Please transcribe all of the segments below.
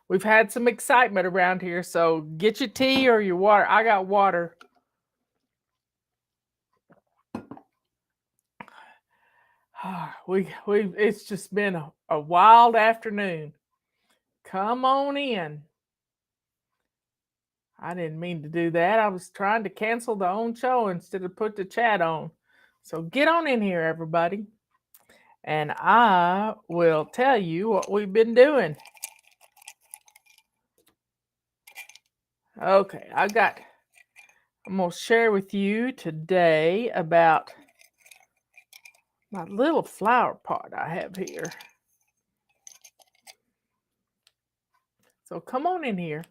We've had some excitement around here, so get your tea or your water. I got water. We it's just been a wild afternoon. Come on in. I didn't mean to do that. I was trying to cancel the own show instead of put the chat on. So get on in here, everybody, and I will tell you what we've been doing. Okay, I'm going to share with you today about my little flower pot I have here. So come on in here.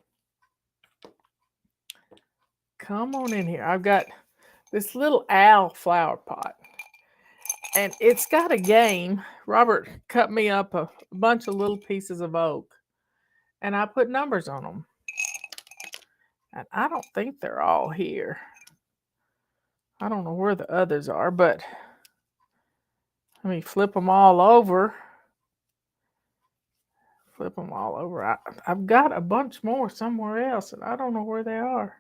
Come on in here. I've got this little owl flower pot. And it's got a game. Robert cut me up a bunch of little pieces of oak. And I put numbers on them. And I don't think they're all here. I don't know where the others are, but let me flip them all over. Flip them all over. I've got a bunch more somewhere else, and I don't know where they are.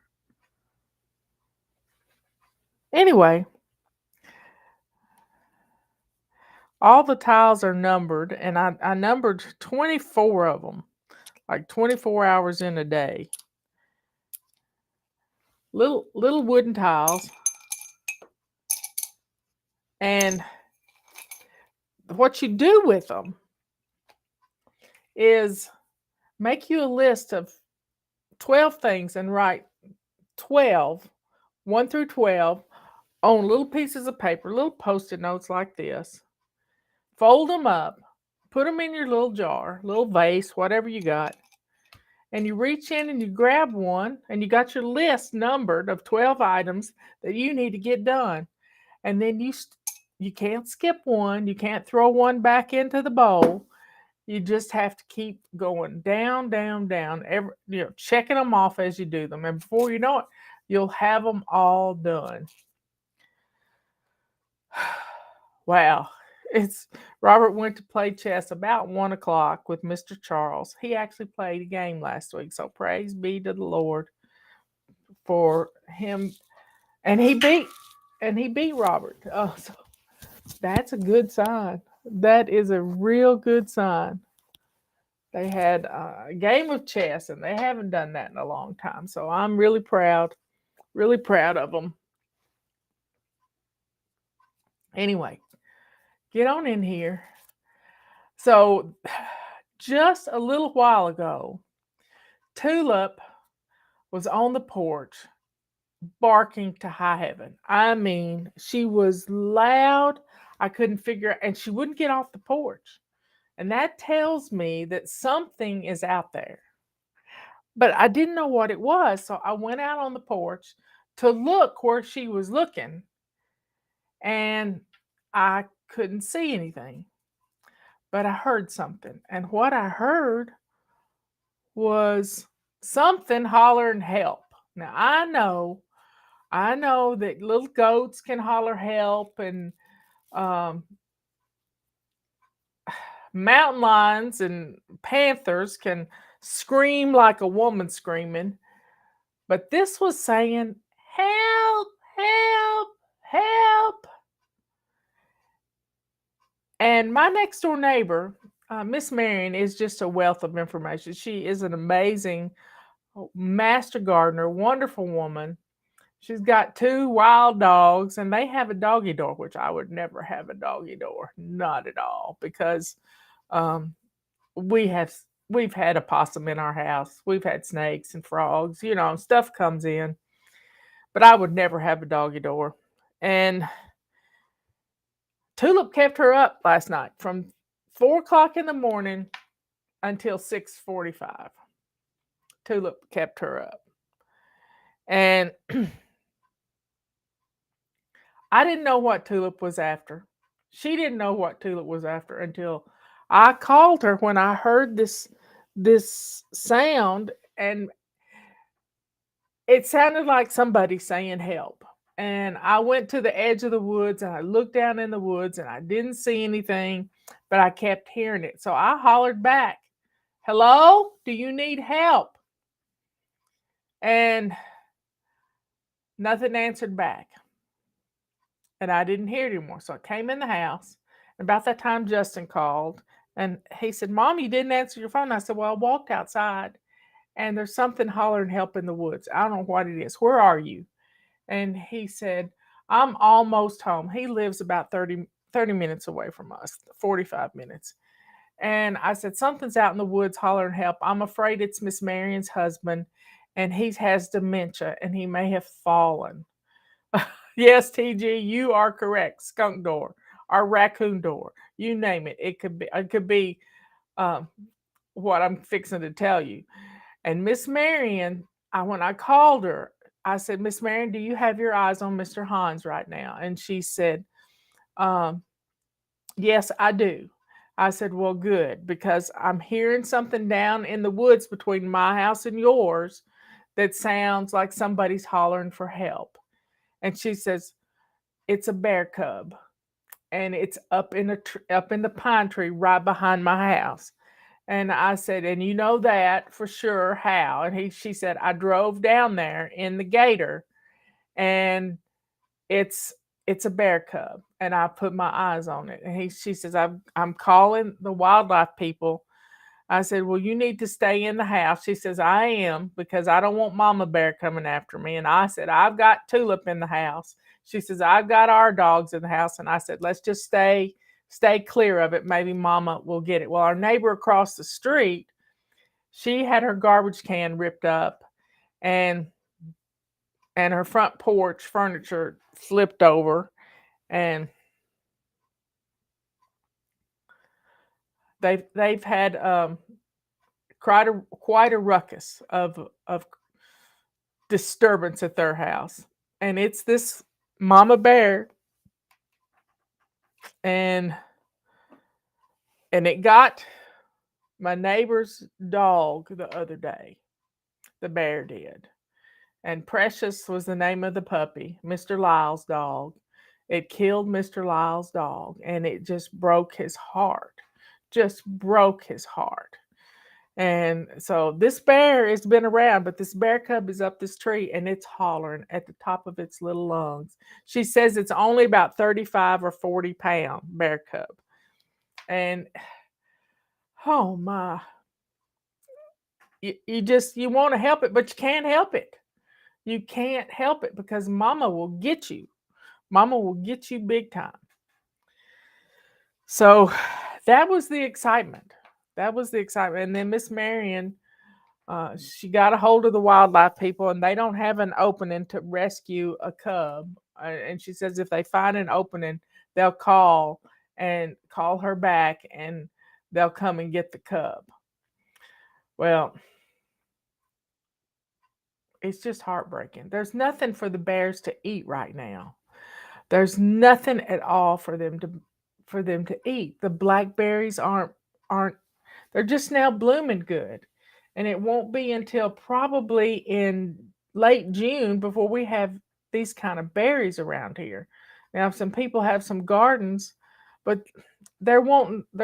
Anyway, all the tiles are numbered, and I numbered 24 of them, like 24 hours in a day. Little wooden tiles. And what you do with them is make you a list of 12 things and write 12, 1 through 12, on little pieces of paper, little post-it notes like this. Fold them up, put them in your little jar, little vase, whatever you got. And you reach in and you grab one, and you got your list numbered of 12 items that you need to get done. And then you can't skip one. You can't throw one back into the bowl. You just have to keep going down, down, down. Checking them off as you do them, and before you know it, you'll have them all done. Wow, it's Robert went to play chess about 1 o'clock with Mr. Charles. He actually played a game last week, so praise be to the Lord for him. And he beat Robert. Oh, so that's a good sign. That is a real good sign. They had a game of chess, and they haven't done that in a long time. So I'm really proud of them. Anyway, get on in here. So just a little while ago, Tulip was on the porch barking to high heaven. I mean, she was loud. I couldn't figure, and she wouldn't get off the porch. And that tells me that something is out there. But I didn't know what it was, so I went out on the porch to look where she was looking, and I couldn't see anything. But I heard something, and what I heard was something hollering help. Now I know that little goats can holler help, and um, mountain lions and panthers can scream like a woman screaming, but this was saying, help, help, help. And my next door neighbor, Miss Marion, is just a wealth of information. She is an amazing master gardener, wonderful woman. She's got 2 wild dogs, and they have a doggy door, which I would never have a doggy door, not at all, because um, we have we've had a possum in our house. We've had snakes and frogs, stuff comes in. But I would never have a doggy door. And Tulip kept her up last night from 4 o'clock in the morning until 6:45. Tulip kept her up. And I didn't know what Tulip was after. She didn't know what Tulip was after until I called her when I heard this sound, and it sounded like somebody saying help. And I went to the edge of the woods, and I looked down in the woods, and I didn't see anything, but I kept hearing it. So I hollered back, Hello? Do you need help? And nothing answered back. And I didn't hear it anymore. So I came in the house. And about that time, Justin called. And he said, Mom, you didn't answer your phone. I said, well, I walked outside and there's something hollering help in the woods. I don't know what it is. Where are you? And he said, I'm almost home. He lives about 30 minutes away from us, 45 minutes. And I said, something's out in the woods hollering help. I'm afraid it's Miss Marion's husband, and he has dementia, and he may have fallen. Yes, TG, you are correct. Skunk door or raccoon door, you name it. It could be um, what I'm fixing to tell you. And Miss Marion, when I called her, I said, Miss Marion, do you have your eyes on Mr. Hans right now? And she said, um, yes, I do. I said, well, good, because I'm hearing something down in the woods between my house and yours that sounds like somebody's hollering for help. And she says, it's a bear cub, and it's up in the pine tree right behind my house. And I said, and you know that for sure? How? And she said, I drove down there in the gator, and it's it's a bear cub, and I put my eyes on it. And she says, I'm calling the wildlife people. I said, well, you need to stay in the house. She says, I am, because I don't want Mama Bear coming after me. And I said, I've got Tulip in the house. She says, I've got our dogs in the house. And I said, let's just stay clear of it. Maybe Mama will get it. Well, our neighbor across the street, she had her garbage can ripped up, and her front porch furniture flipped over, and they've had quite a ruckus of disturbance at their house. And it's this mama bear, and it got my neighbor's dog the other day. The bear did. And Precious was the name of the puppy, Mr. Lyle's dog. It killed Mr. Lyle's dog, and it just broke his heart. Just broke his heart. And so this bear has been around, but this bear cub is up this tree, and it's hollering at the top of its little lungs. She says it's only about 35 or 40-pound bear cub. And oh my, you want to help it, but you can't help it. You can't help it, because Mama will get you. Mama will get you big time. So that was the excitement. That was the excitement. And then Miss Marion, she got a hold of the wildlife people, and they don't have an opening to rescue a cub. And she says if they find an opening, they'll call her back, and they'll come and get the cub. Well, it's just heartbreaking. There's nothing for the bears to eat right now. There's nothing at all for them to eat. The blackberries aren't they're just now blooming good. And it won't be until probably in late June before we have these kind of berries around here. Now, some people have some gardens, but they're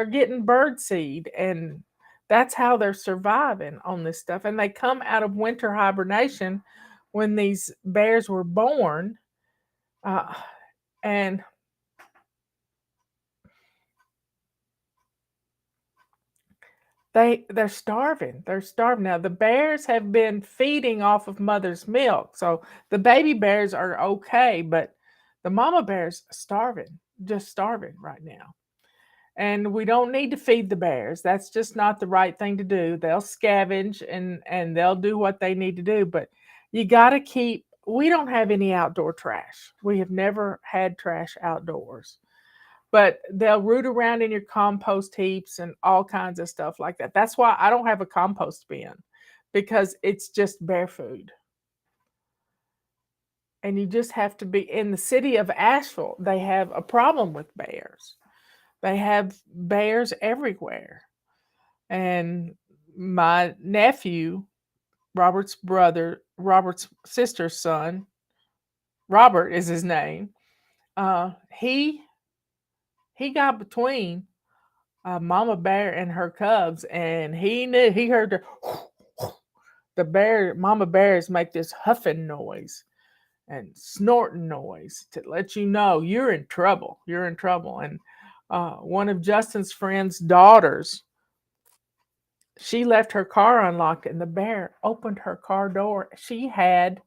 getting bird seed, and that's how they're surviving on this stuff. And they come out of winter hibernation when these bears were born. Uh, and they're starving. They're starving. Now the bears have been feeding off of mother's milk, so the baby bears are okay, but the mama bears starving, just starving right now. And we don't need to feed the bears. That's just not the right thing to do. They'll scavenge, and they'll do what they need to do, but you got to keep. We don't have any outdoor trash. We have never had trash outdoors, but they'll root around in your compost heaps and all kinds of stuff like that. That's why I don't have a compost bin, because it's just bear food. And you just have to be in the city of Asheville. They have a problem with bears. They have bears everywhere. And my nephew, Robert's sister's son, Robert is his name. He got between mama bear and her cubs, and he heard the bear mama bears make this huffing noise and snorting noise to let you know you're in trouble. You're in trouble. And one of Justin's friend's daughters, she left her car unlocked, and the bear opened her car door. She had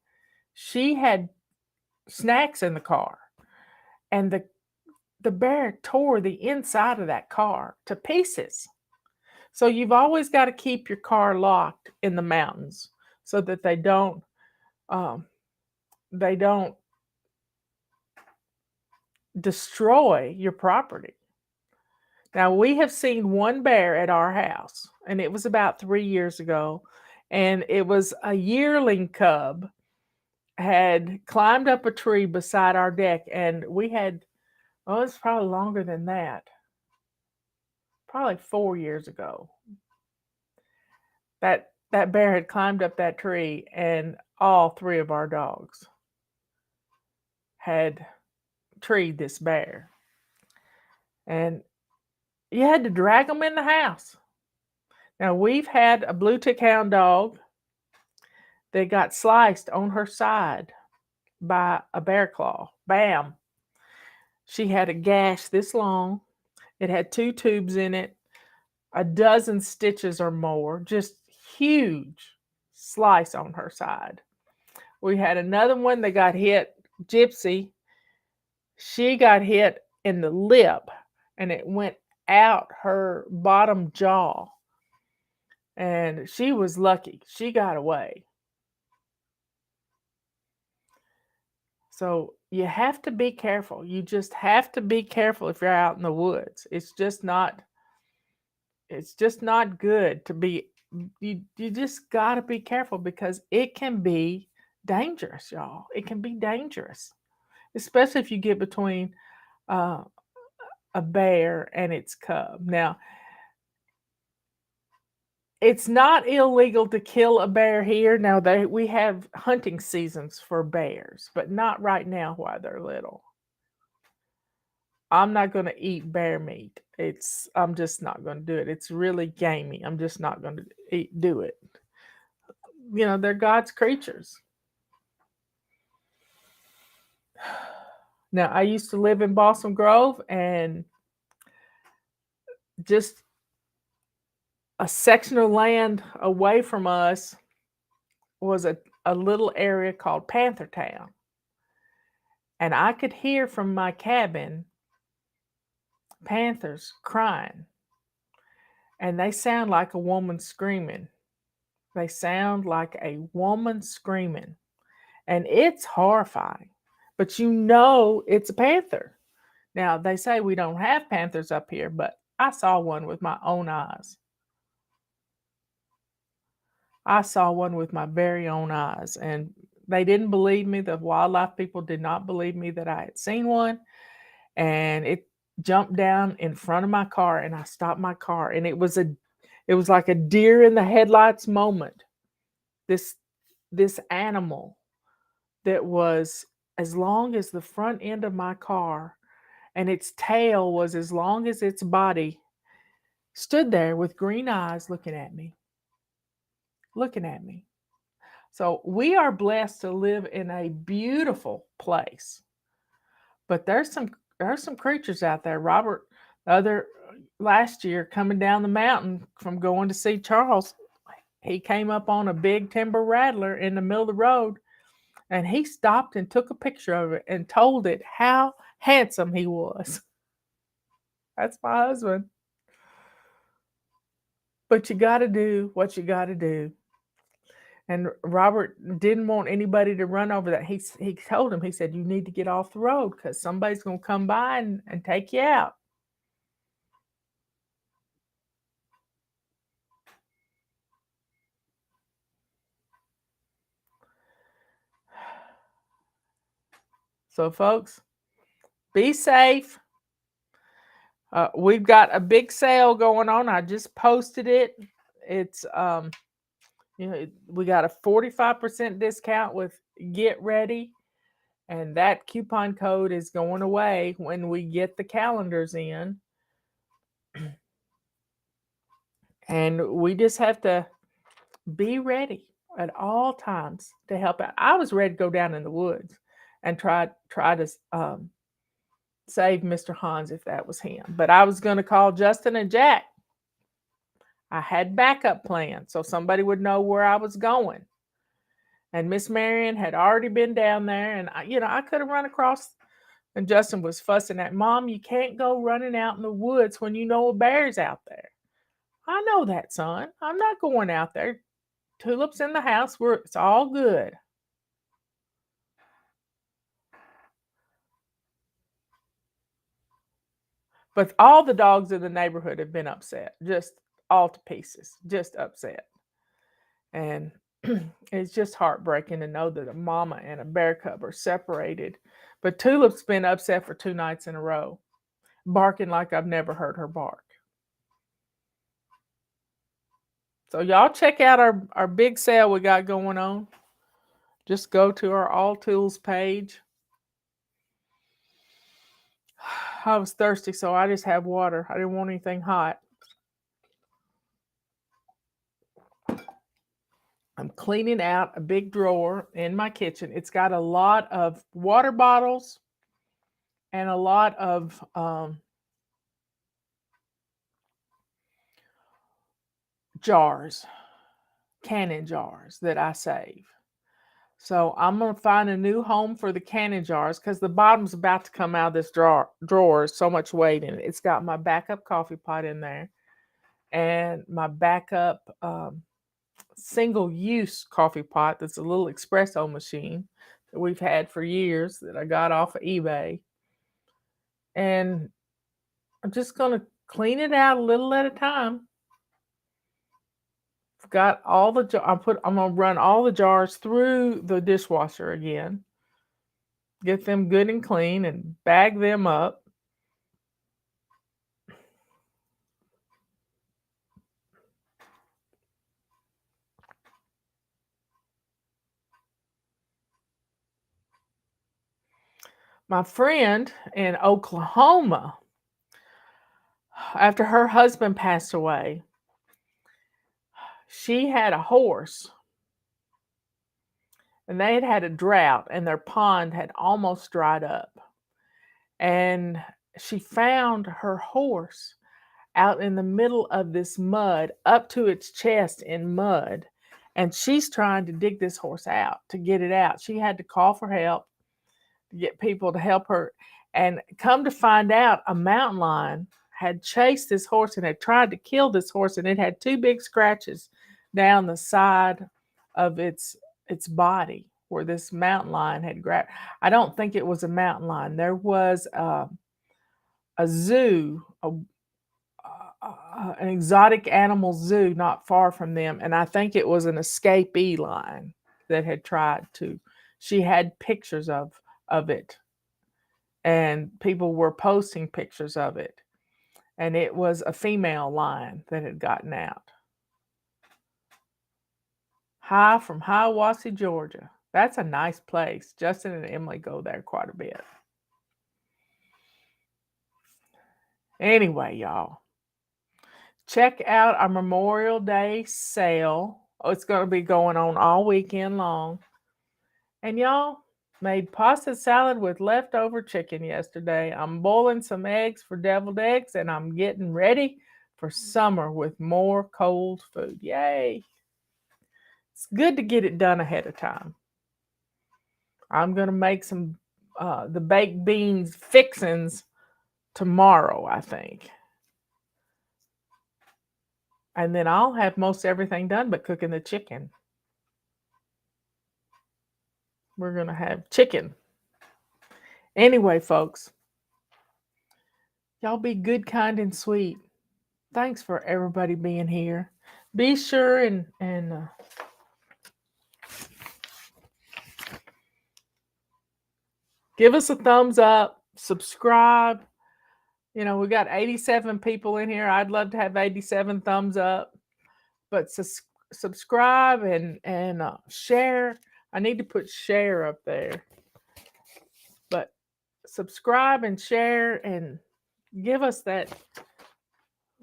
snacks in the car, and the bear tore the inside of that car to pieces. So you've always got to keep your car locked in the mountains so that um, they don't destroy your property. Now, we have seen one bear at our house, and it was about 3 years ago, and it was a yearling cub had climbed up a tree beside our deck, and we had, oh, it's probably longer than that, probably 4 years ago. That bear had climbed up that tree, and all three of our dogs had treed this bear, and you had to drag them in the house. Now, we've had a blue tick hound dog that got sliced on her side by a bear claw. Bam! She had a gash this long. It had 2 tubes in it, a dozen stitches or more, just huge slice on her side. We had another one that got hit, Gypsy. She got hit in the lip, and it went out her bottom jaw. And she was lucky. She got away. So you have to be careful. You just have to be careful if you're out in the woods. It's just not good to be you just got to be careful because it can be dangerous, y'all. It can be dangerous, especially if you get between uh, a bear and its cub. Now, it's not illegal to kill a bear here. Now, we have hunting seasons for bears, but not right now while they're little. I'm not going to eat bear meat. I'm just not going to do it. It's really gamey. I'm just not going to do it. They're God's creatures. Now, I used to live in Balsam Grove, and just a section of land away from us was a little area called Panther Town. And I could hear from my cabin panthers crying. And they sound like a woman screaming. They sound like a woman screaming. And it's horrifying. But it's a panther. Now, they say we don't have panthers up here, but I saw one with my own eyes. I saw one with my very own eyes, and they didn't believe me. The wildlife people did not believe me that I had seen one, and it jumped down in front of my car, and I stopped my car, and it was like a deer in the headlights moment. This animal that was as long as the front end of my car, and its tail was as long as its body, stood there with green eyes looking at me. So we are blessed to live in a beautiful place. But there's some creatures out there. Robert, last year, coming down the mountain from going to see Charles, he came up on a big timber rattler in the middle of the road, and he stopped and took a picture of it and told it how handsome he was. That's my husband. But you got to do what you got to do. And Robert didn't want anybody to run over that. He told him, he said, you need to get off the road because somebody's going to come by and take you out. So, folks, be safe. We've got a big sale going on. I just posted it. It's we got a 45% discount with Get Ready, and that coupon code is going away when we get the calendars in. And we just have to be ready at all times to help out. I was ready to go down in the woods and try to save Mr. Hans if that was him. But I was going to call Justin and Jack. I had backup plans so somebody would know where I was going. And Miss Marion had already been down there, and I could have run across. And Justin was fussing at Mom, you can't go running out in the woods when you know a bear's out there. I know that, son. I'm not going out there. Tulip's in the house. It's all good. But all the dogs in the neighborhood have been upset, just all to pieces, just upset. And it's just heartbreaking to know that a mama and a bear cub are separated. But Tulip's been upset for 2 nights in a row, barking like I've never heard her bark. So y'all check out our big sale we got going on. Just go to our All Tools page. I was thirsty, so I just have water. I didn't want anything hot. I'm cleaning out a big drawer in my kitchen. It's got a lot of water bottles and a lot of jars, canning jars that I save. So I'm going to find a new home for the canning jars because the bottom's about to come out of this drawer. So much weight in it. It's got my backup coffee pot in there and my backup single-use coffee pot that's a little espresso machine that we've had for years that I got off of eBay. And I'm just going to clean it out a little at a time. I've got all the I'm going to run all the jars through the dishwasher again. Get them good and clean and bag them up. My friend in Oklahoma, after her husband passed away, she had a horse. And they had a drought and their pond had almost dried up. And she found her horse out in the middle of this mud, up to its chest in mud. And she's trying to dig this horse out, to get it out. She had to call for help, to get people to help her. And come to find out, a mountain lion had chased this horse and had tried to kill this horse. And it had 2 big scratches down the side of its body where this mountain lion had grabbed. I don't think it was a mountain lion. There was a zoo, an exotic animal zoo not far from them, and I think it was an escapee lion that had tried to. She had pictures of it, and people were posting pictures of it, and it was a female lion that had gotten out. From Hiawassee, Georgia. That's a nice place. Justin and Emily go there quite a bit. Anyway, y'all, check out our Memorial Day sale. It's going to be going on all weekend long. And y'all, made pasta salad with leftover chicken yesterday. I'm boiling some eggs for deviled eggs, and I'm getting ready for summer with more cold food. Yay! It's good to get it done ahead of time. I'm going to make some the baked beans fixins tomorrow, I think. And then I'll have most everything done but cooking the chicken. We're going to have chicken. Anyway, folks, y'all be good, kind, and sweet. Thanks for everybody being here. Be sure and give us a thumbs up, subscribe. We got 87 people in here. I'd love to have 87 thumbs up. But subscribe and share. I need to put share up there. But subscribe and share and give us that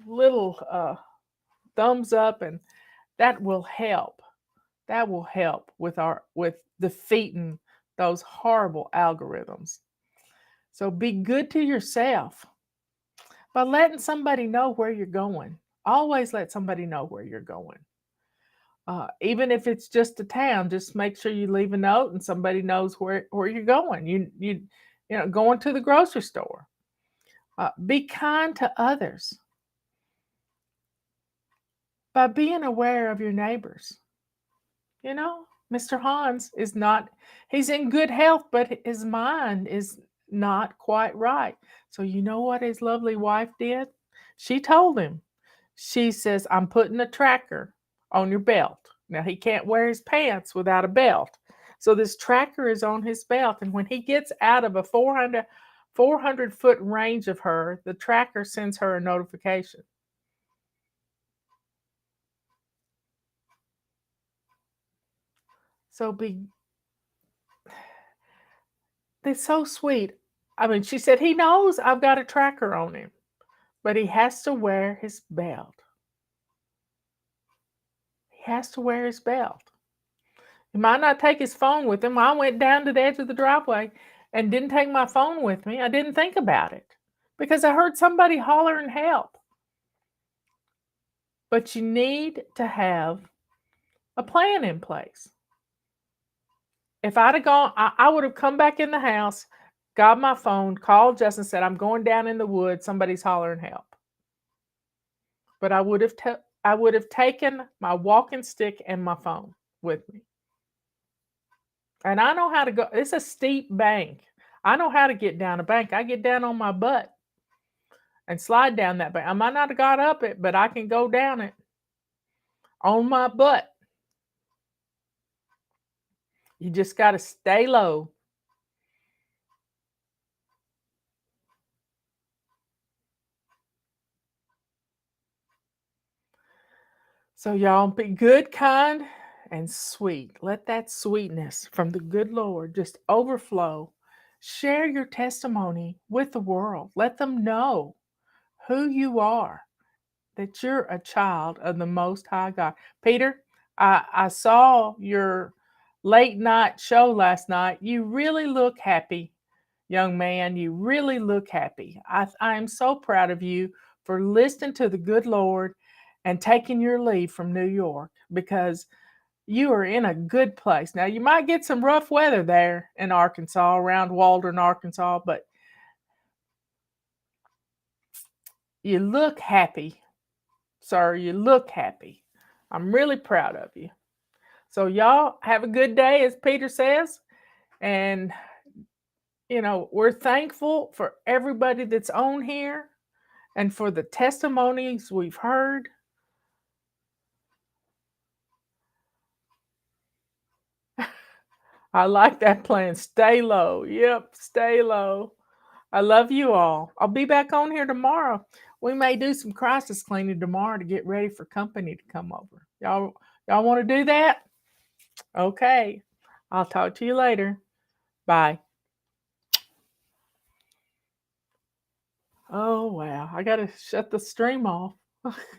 little thumbs up, and that will help. That will help with defeating those horrible algorithms. So be good to yourself by letting somebody know where you're going. Always let somebody know where you're going. Even if it's just a town, just make sure you leave a note and somebody knows where you're going. Going to the grocery store. Be kind to others by being aware of your neighbors. Mr. Hans is not, he's in good health, but his mind is not quite right. So, you know what his lovely wife did? She told him, she says, I'm putting a tracker on your belt. Now, he can't wear his pants without a belt. So, this tracker is on his belt. And when he gets out of a 400-foot range of her, the tracker sends her a notification. So, they're so sweet. I mean, she said, he knows I've got a tracker on him, but he has to wear his belt. He has to wear his belt. He might not take his phone with him. I went down to the edge of the driveway and didn't take my phone with me. I didn't think about it because I heard somebody hollering help. But you need to have a plan in place. If I'd have gone, I would have come back in the house, got my phone, called Justin, said, I'm going down in the woods. Somebody's hollering help. But I would have taken my walking stick and my phone with me. And I know how to go. It's a steep bank. I know how to get down a bank. I get down on my butt and slide down that bank. I might not have got up it, but I can go down it on my butt. You just got to stay low. So, y'all, be good, kind, and sweet. Let that sweetness from the good Lord just overflow. Share your testimony with the world. Let them know who you are, that you're a child of the Most High God. Peter, I saw your late night show last night. You really look happy, young man. You really look happy. I am so proud of you for listening to the good Lord and taking your leave from New York, because you are in a good place. Now, you might get some rough weather there in Arkansas, around Waldron, Arkansas, but you look happy, sir. You look happy. I'm really proud of you. So, y'all have a good day, as Peter says. And, we're thankful for everybody that's on here and for the testimonies we've heard. I like that plan. Stay low. Yep, stay low. I love you all. I'll be back on here tomorrow. We may do some crisis cleaning tomorrow to get ready for company to come over. Y'all want to do that? Okay. I'll talk to you later. Bye. Oh, wow. I got to shut the stream off.